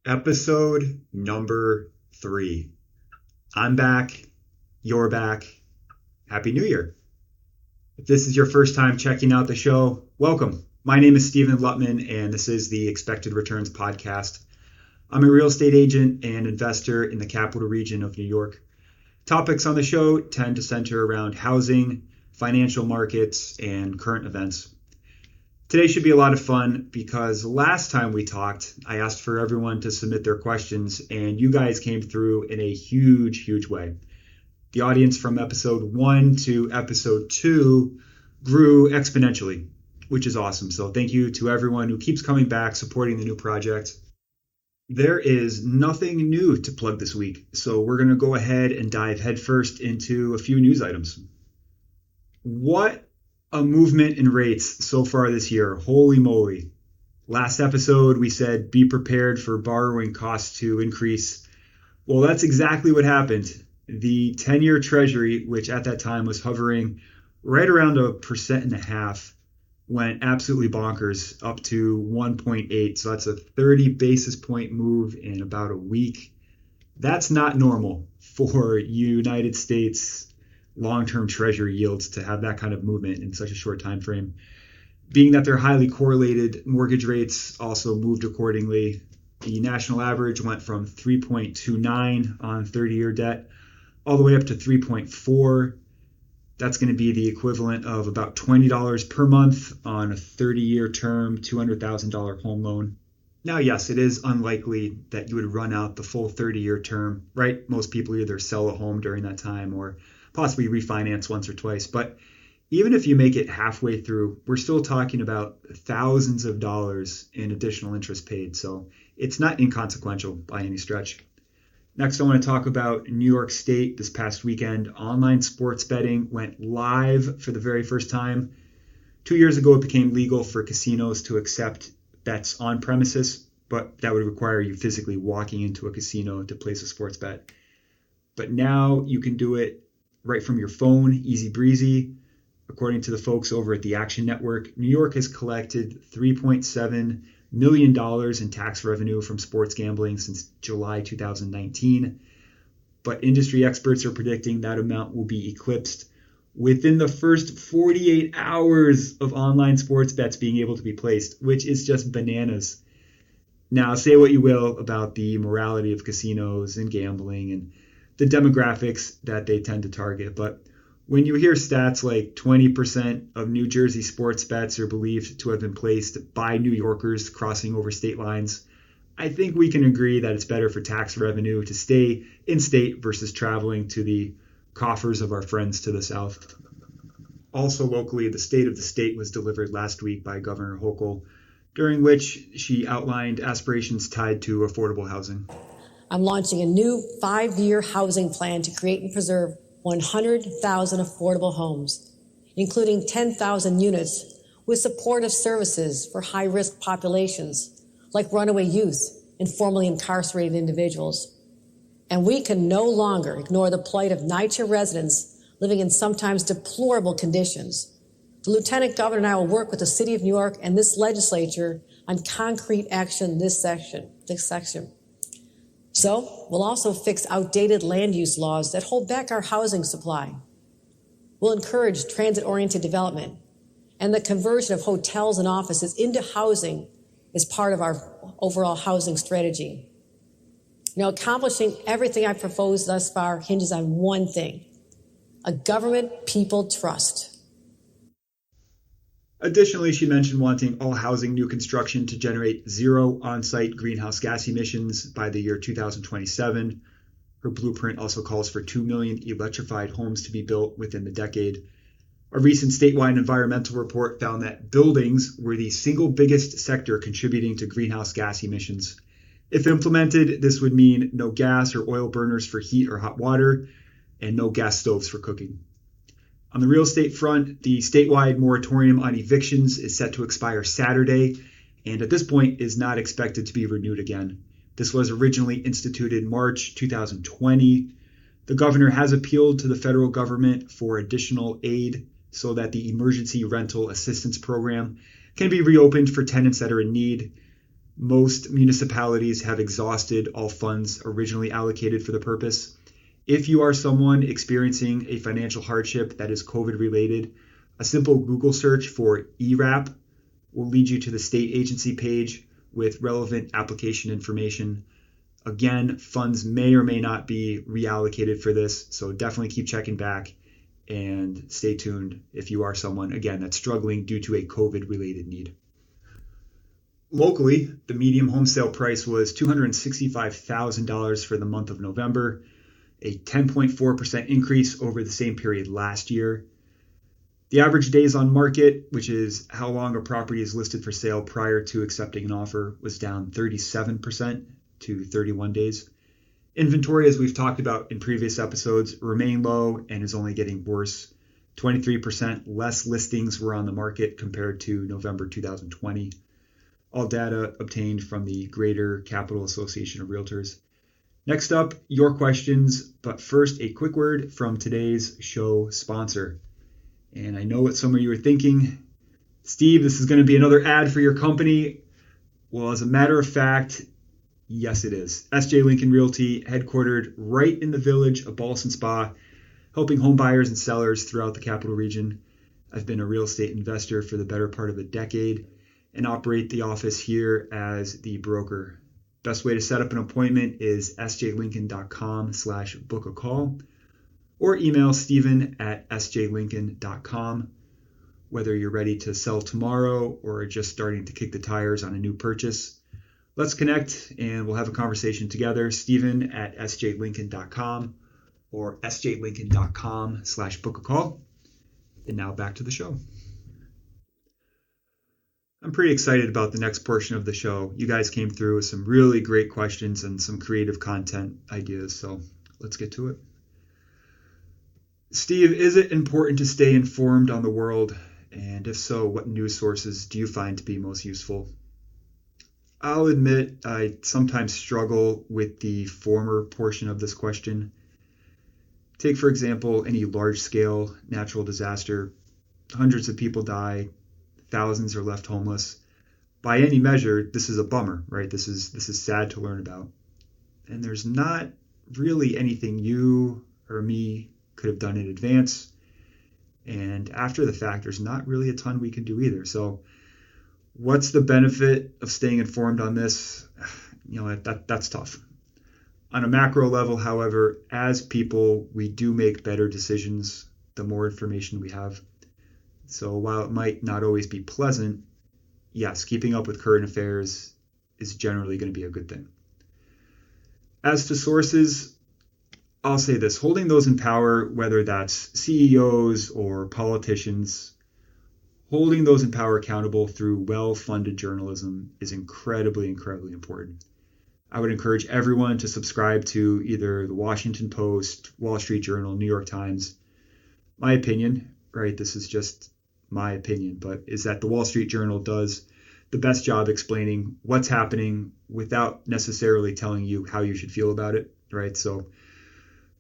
Episode number 3. I'm back. You're back. Happy New Year. If this is your first time checking out the show, welcome. My name is Stephen Lutman, and this is the Expected Returns podcast. I'm a real estate agent and investor in the capital region of New York. Topics on the show tend to center around housing, financial markets, and current events. Today should be a lot of fun because last time we talked, I asked for everyone to submit their questions, and you guys came through in a huge way. The audience from episode 1 to episode 2 grew exponentially, which is awesome. So thank you to everyone who keeps coming back, supporting the new project. There is nothing new to plug this week, so we're going to go ahead and dive headfirst into a few news items. What a movement in rates so far this year. Holy moly. Last episode, we said be prepared for borrowing costs to increase. Well, that's exactly what happened. The 10-year Treasury, which at that time was hovering right around 1.5%, went absolutely bonkers up to 1.8. So that's a 30 basis point move in about a week. That's not normal for United States long-term treasury yields to have that kind of movement in such a short time frame. Being that they're highly correlated, mortgage rates also moved accordingly. The national average went from 3.29 on 30-year debt all the way up to 3.4. That's going to be the equivalent of about $20 per month on a 30-year term, $200,000 home loan. Now, yes, it is unlikely that you would run out the full 30-year term, right? Most people either sell a home during that time or possibly refinance once or twice. But even if you make it halfway through, we're still talking about thousands of dollars in additional interest paid. So it's not inconsequential by any stretch. Next, I want to talk about New York State. This past weekend, online sports betting went live for the very first time. 2 years ago, it became legal for casinos to accept bets on premises, but that would require you physically walking into a casino to place a sports bet. But now you can do it right from your phone, easy breezy. According to the folks over at the Action Network, New York has collected $3.7 million in tax revenue from sports gambling since July 2019. But industry experts are predicting that amount will be eclipsed within the first 48 hours of online sports bets being able to be placed, which is just bananas. Now, say what you will about the morality of casinos and gambling and the demographics that they tend to target, but when you hear stats like 20% of New Jersey sports bets are believed to have been placed by New Yorkers crossing over state lines, I think we can agree that it's better for tax revenue to stay in state versus traveling to the coffers of our friends to the south. Also locally, the state of the state was delivered last week by Governor Hochul, during which she outlined aspirations tied to affordable housing. I'm launching a new 5-year housing plan to create and preserve 100,000 affordable homes, including 10,000 units with supportive services for high-risk populations like runaway youth and formerly incarcerated individuals. And we can no longer ignore the plight of NYCHA residents living in sometimes deplorable conditions. The Lieutenant Governor and I will work with the City of New York and this legislature on concrete action this section. So we'll also fix outdated land use laws that hold back our housing supply. We'll encourage transit-oriented development, and the conversion of hotels and offices into housing is part of our overall housing strategy. Now, accomplishing everything I've proposed thus far hinges on one thing: a government people trust. Additionally, she mentioned wanting all housing new construction to generate zero on-site greenhouse gas emissions by the year 2027. Her blueprint also calls for 2 million electrified homes to be built within the decade. A recent statewide environmental report found that buildings were the single biggest sector contributing to greenhouse gas emissions. If implemented, this would mean no gas or oil burners for heat or hot water, and no gas stoves for cooking. On the real estate front, the statewide moratorium on evictions is set to expire Saturday, and at this point is not expected to be renewed again. This was originally instituted in March 2020. The governor has appealed to the federal government for additional aid so that the emergency rental assistance program can be reopened for tenants that are in need. Most municipalities have exhausted all funds originally allocated for the purpose. If you are someone experiencing a financial hardship that is COVID related, a simple Google search for ERAP will lead you to the state agency page with relevant application information. Again, funds may or may not be reallocated for this, so definitely keep checking back and stay tuned if you are someone, again, that's struggling due to a COVID-related need. Locally, the median home sale price was $265,000 for the month of November, a 10.4% increase over the same period last year. The average days on market, which is how long a property is listed for sale prior to accepting an offer, was down 37% to 31 days. Inventory, as we've talked about in previous episodes, remained low and is only getting worse. 23% less listings were on the market compared to November 2020. All data obtained from the Greater Capital Association of Realtors. Next up, your questions, but first a quick word from today's show sponsor. And I know what some of you are thinking. Steve, this is going to be another ad for your company. Well, as a matter of fact, yes, it is. S.J. Lincoln Realty, headquartered right in the village of Ballston Spa, helping home buyers and sellers throughout the capital region. I've been a real estate investor for the better part of a decade and operate the office here as the broker. Best way to set up an appointment is sjlincoln.com/book a call or email steven@sjlincoln.com. Whether you're ready to sell tomorrow or are just starting to kick the tires on a new purchase, let's connect and we'll have a conversation together. Steven@sjlincoln.com or sjlincoln.com/book a call. And now back to the show. I'm pretty excited about the next portion of the show. You guys came through with some really great questions and some creative content ideas, so let's get to it. Steve, is it important to stay informed on the world? And if so, what news sources do you find to be most useful? I'll admit I sometimes struggle with the former portion of this question. Take, for example, any large-scale natural disaster. Hundreds of people die, thousands are left homeless. By any measure, this is a bummer, right? This is sad to learn about. And there's not really anything you or me could have done in advance. And after the fact, there's not really a ton we can do either. So what's the benefit of staying informed on this? That's tough. On a macro level, however, as people, we do make better decisions the more information we have. So while it might not always be pleasant, yes, keeping up with current affairs is generally going to be a good thing. As to sources, I'll say this, holding those in power, whether that's CEOs or politicians, holding those in power accountable through well-funded journalism is incredibly, incredibly important. I would encourage everyone to subscribe to either the Washington Post, Wall Street Journal, New York Times. My opinion, right, this is just my opinion, but is that the Wall Street Journal does the best job explaining what's happening without necessarily telling you how you should feel about it, right? So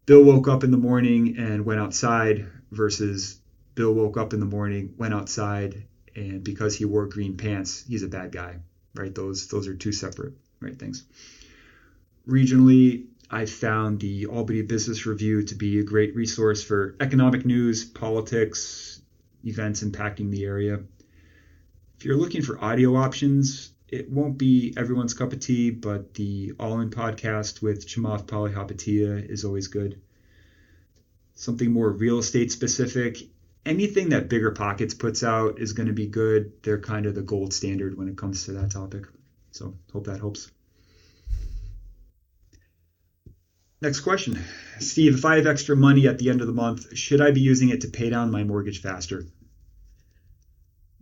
Bill woke up in the morning and went outside versus Bill woke up in the morning, went outside, and because he wore green pants, he's a bad guy, right? Those are two separate, right, things. Regionally, I found the Albany Business Review to be a great resource for economic news, politics, events impacting the area. If you're looking for audio options, it won't be everyone's cup of tea, but the All In podcast with Chamath Palihapitiya is always good. Something more real estate specific, anything that Bigger Pockets puts out is going to be good. They're kind of the gold standard when it comes to that topic. So hope that helps. Next question. Steve, if I have extra money at the end of the month, should I be using it to pay down my mortgage faster?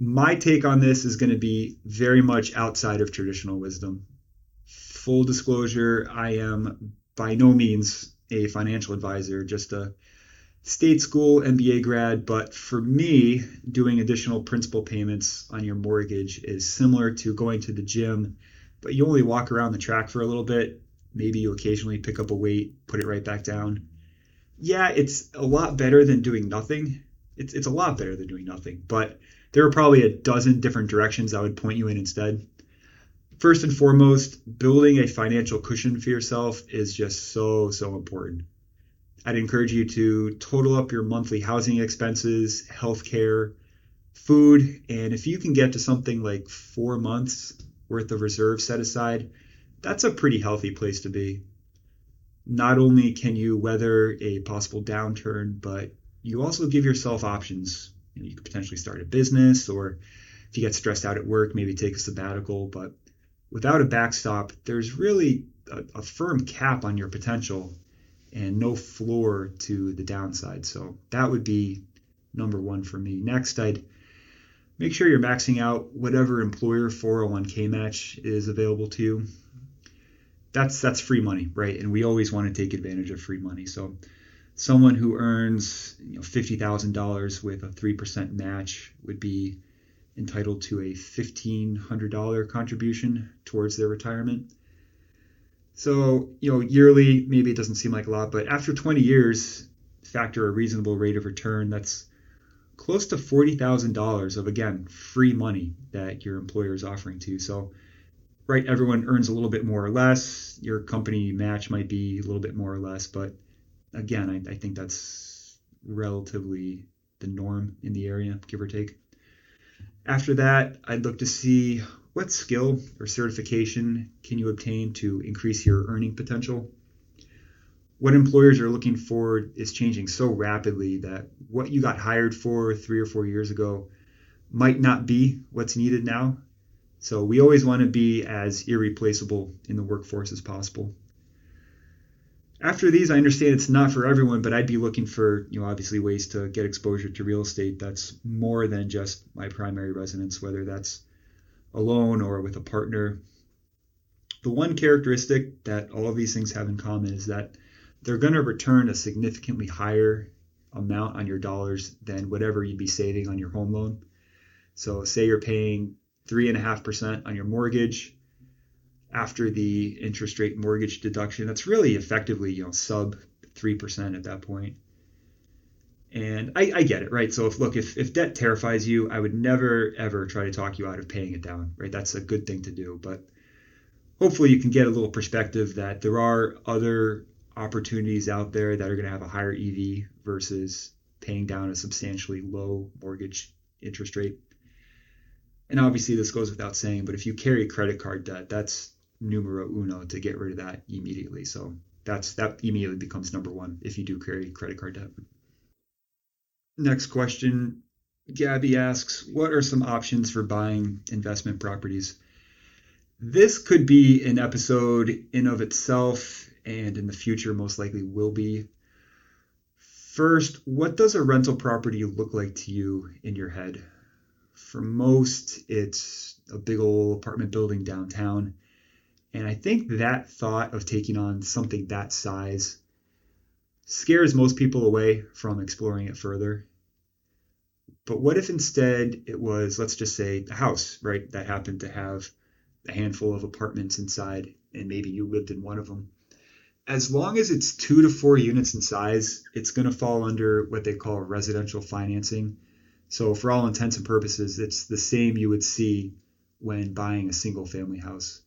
My take on this is going to be very much outside of traditional wisdom. Full disclosure, I am by no means a financial advisor, just a state school MBA grad. But for me, doing additional principal payments on your mortgage is similar to going to the gym, but you only walk around the track for a little bit. Maybe you occasionally pick up a weight, put it right back down. Yeah, it's a lot better than doing nothing. It's a lot better than doing nothing, but there are probably a dozen different directions I would point you in instead. First and foremost, building a financial cushion for yourself is just so important. I'd encourage you to total up your monthly housing expenses, healthcare, food, and if you can get to something like 4 months worth of reserves set aside, that's a pretty healthy place to be. Not only can you weather a possible downturn, but you also give yourself options. You could potentially start a business, or if you get stressed out at work, maybe take a sabbatical. But without a backstop, there's really a firm cap on your potential and no floor to the downside. So that would be number one for me. Next, I'd make sure you're maxing out whatever employer 401k match is available to you. That's free money, right? And we always want to take advantage of free money. So someone who earns $50,000 with a 3% match would be entitled to a $1,500 contribution towards their retirement. So, yearly, maybe it doesn't seem like a lot, but after 20 years, factor a reasonable rate of return, that's close to $40,000 of, again, free money that your employer is offering to you. So, right, everyone earns a little bit more or less. Your company match might be a little bit more or less, but again, I think that's relatively the norm in the area, give or take. After that, I'd look to see what skill or certification can you obtain to increase your earning potential. What employers are looking for is changing so rapidly that what you got hired for 3 or 4 years ago might not be what's needed now. So we always want to be as irreplaceable in the workforce as possible. After these, I understand it's not for everyone, but I'd be looking for, obviously ways to get exposure to real estate that's more than just my primary residence, whether that's alone or with a partner. The one characteristic that all of these things have in common is that they're going to return a significantly higher amount on your dollars than whatever you'd be saving on your home loan. So say you're paying 3.5% on your mortgage. After the interest rate mortgage deduction, that's really effectively, sub 3% at that point. And I get it, right? So if debt terrifies you, I would never, ever try to talk you out of paying it down, right? That's a good thing to do. But hopefully you can get a little perspective that there are other opportunities out there that are going to have a higher EV versus paying down a substantially low mortgage interest rate. And obviously this goes without saying, but if you carry credit card debt, that's numero uno to get rid of that immediately. So that immediately becomes number one if you do carry credit card debt. Next question, Gabby asks, what are some options for buying investment properties? This could be an episode in of itself, and in the future most likely will be. First, what does a rental property look like to you in your head? For most, it's a big old apartment building downtown. And I think that thought of taking on something that size scares most people away from exploring it further. But what if instead it was, let's just say, a house, right, that happened to have a handful of apartments inside, and maybe you lived in one of them? As long as it's 2 to 4 units in size, it's going to fall under what they call residential financing. So for all intents and purposes, it's the same you would see when buying a single family house.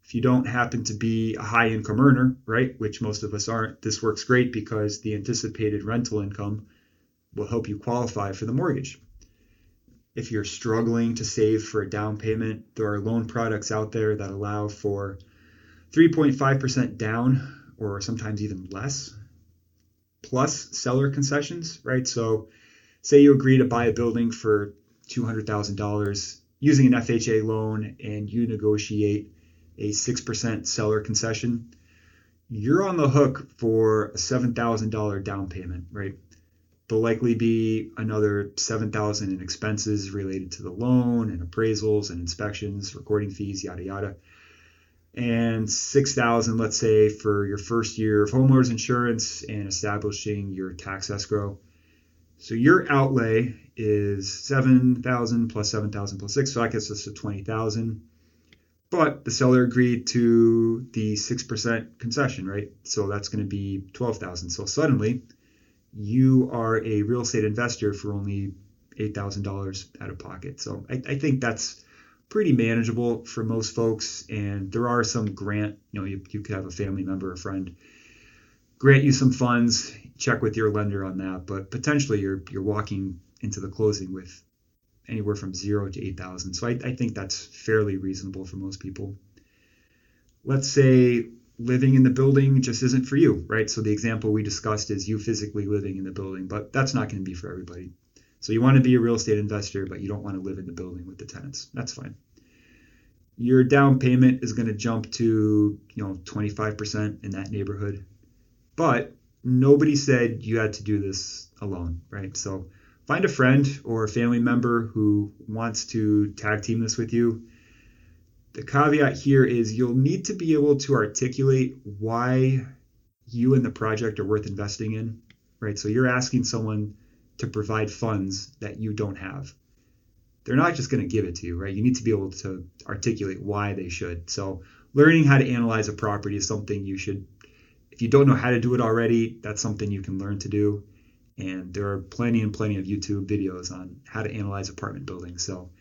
If you don't happen to be a high income earner, right, which most of us aren't, this works great because the anticipated rental income will help you qualify for the mortgage. If you're struggling to save for a down payment, there are loan products out there that allow for 3.5% down, or sometimes even less, plus seller concessions, right? So say you agree to buy a building for $200,000 using an FHA loan and you negotiate a 6% seller concession, you're on the hook for a $7,000 down payment, right? There'll likely be another $7,000 in expenses related to the loan and appraisals and inspections, recording fees, yada, yada. And $6,000, let's say, for your first year of homeowners insurance and establishing your tax escrow. So your outlay is $7,000 plus $7,000 plus 6, so that gets us to $20,000. But the seller agreed to the 6% concession, right? So that's going to be $12,000. So suddenly you are a real estate investor for only $8,000 out of pocket. So I think that's pretty manageable for most folks, and there are some grant, you could have a family member or friend grant you some funds. Check with your lender on that, but potentially you're walking into the closing with anywhere from 0 to 8,000. So I think that's fairly reasonable for most people. Let's say living in the building just isn't for you, right? So the example we discussed is you physically living in the building, but that's not going to be for everybody. So you want to be a real estate investor, but you don't want to live in the building with the tenants. That's fine. Your down payment is going to jump to 25% in that neighborhood, but nobody said you had to do this alone, right? So find a friend or a family member who wants to tag team this with you. The caveat here is you'll need to be able to articulate why you and the project are worth investing in, right? So you're asking someone to provide funds that you don't have. They're not just going to give it to you, right? You need to be able to articulate why they should. So learning how to analyze a property is something you should, if you don't know how to do it already, that's something you can learn to do. And there are plenty of YouTube videos on how to analyze apartment buildings. So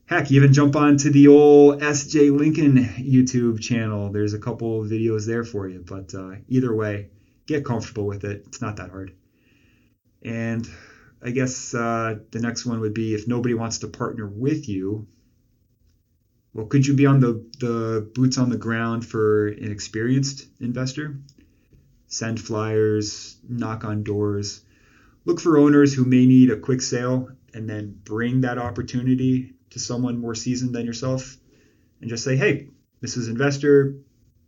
heck, even jump onto the old S.J. Lincoln YouTube channel. There's a couple of videos there for you. But either way, get comfortable with it. It's not that hard. And I guess the next one would be, if nobody wants to partner with you, well, could you be on the boots on the ground for an experienced investor? Send flyers, knock on doors, look for owners who may need a quick sale, and then bring that opportunity to someone more seasoned than yourself, and just say, hey, this is investor.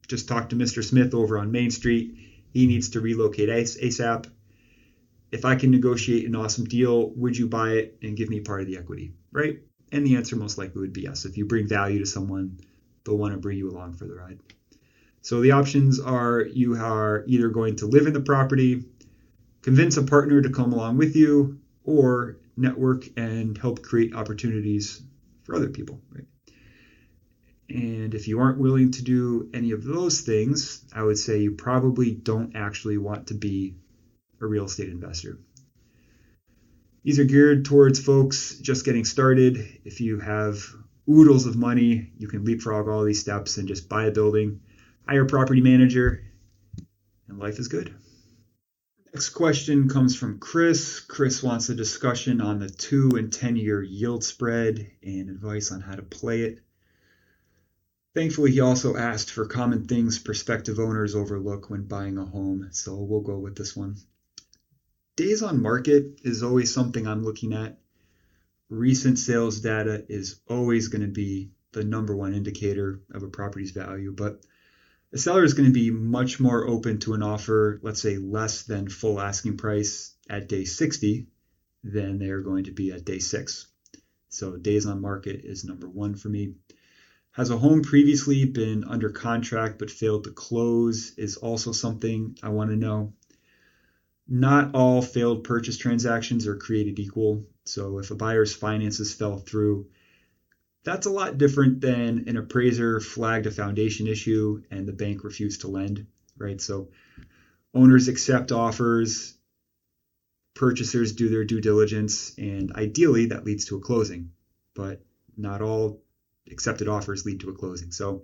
Just talked to Mr. Smith over on Main Street. He needs to relocate ASAP. If I can negotiate an awesome deal, would you buy it and give me part of the equity, right? And the answer most likely would be yes. If you bring value to someone, they'll want to bring you along for the ride. So the options are, you are either going to live in the property, convince a partner to come along with you, or network and help create opportunities for other people, right? And if you aren't willing to do any of those things, I would say you probably don't actually want to be a real estate investor. These are geared towards folks just getting started. If you have oodles of money, you can leapfrog all these steps and just buy a building, hire a property manager, and life is good. Next question comes from Chris. Chris wants a discussion on the 2 and 10-year yield spread and advice on how to play it. Thankfully, he also asked for common things prospective owners overlook when buying a home, so we'll go with this one. Days on market is always something I'm looking at. Recent sales data is always going to be the number one indicator of a property's value, but the seller is going to be much more open to an offer, let's say less than full asking price at day 60 than they're going to be at day 6. So days on market is number one for me. Has a home previously been under contract but failed to close is also something I want to know. Not all failed purchase transactions are created equal. So if a buyer's finances fell through, that's a lot different than an appraiser flagged a foundation issue and the bank refused to lend, right? So owners accept offers, purchasers do their due diligence, and ideally that leads to a closing. But not all accepted offers lead to a closing. So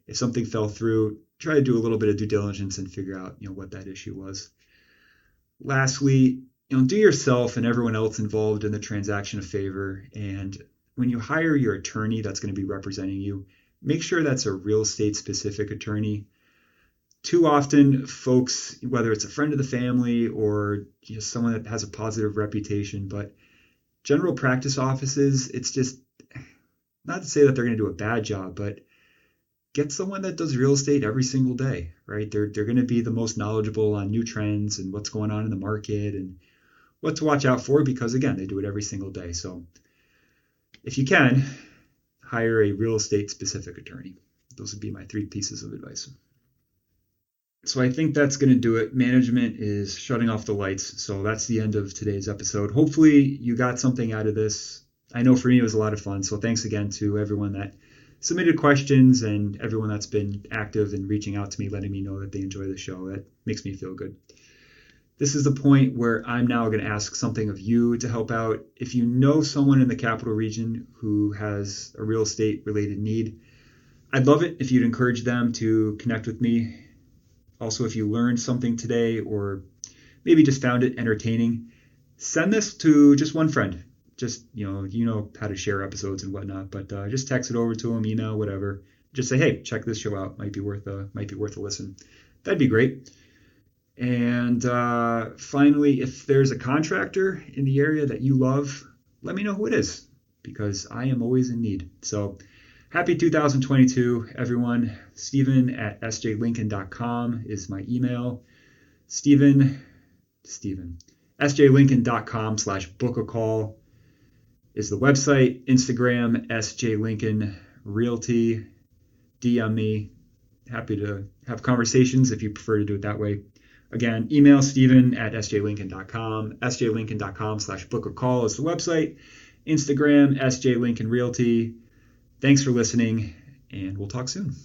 if something fell through, try to do a little bit of due diligence and figure out, what that issue was. Lastly, do yourself and everyone else involved in the transaction a favor, and when you hire your attorney that's going to be representing you, make sure that's a real estate specific attorney. Too often folks, whether it's a friend of the family or someone that has a positive reputation, but general practice offices, it's just not to say that they're going to do a bad job, but get someone that does real estate every single day, right? They're going to be the most knowledgeable on new trends and what's going on in the market and what to watch out for, because again, they do it every single day. So if you can, hire a real estate specific attorney. Those would be my 3 pieces of advice. So I think that's going to do it. Management is shutting off the lights. So that's the end of today's episode. Hopefully you got something out of this. I know for me it was a lot of fun. So thanks again to everyone that submitted questions and everyone that's been active and reaching out to me, letting me know that they enjoy the show. That makes me feel good. This is the point where I'm now going to ask something of you to help out. If you know someone in the capital region who has a real estate related need, I'd love it if you'd encourage them to connect with me. Also, if you learned something today or maybe just found it entertaining, send this to just one friend. Just, you know how to share episodes and whatnot, but just text it over to them, email, whatever. Just say, hey, check this show out. Might be worth a listen. That'd be great. And finally, if there's a contractor in the area that you love, let me know who it is, because I am always in need. So happy 2022, everyone. Steven at sjlincoln.com is my email. Steven, sjlincoln.com/book a call is the website. Instagram, sjlincoln realty. DM me. Happy to have conversations if you prefer to do it that way. Again, email Steven at sjlincoln.com. sjlincoln.com/book a call is the website. Instagram, sjlincoln realty. Thanks for listening, and we'll talk soon.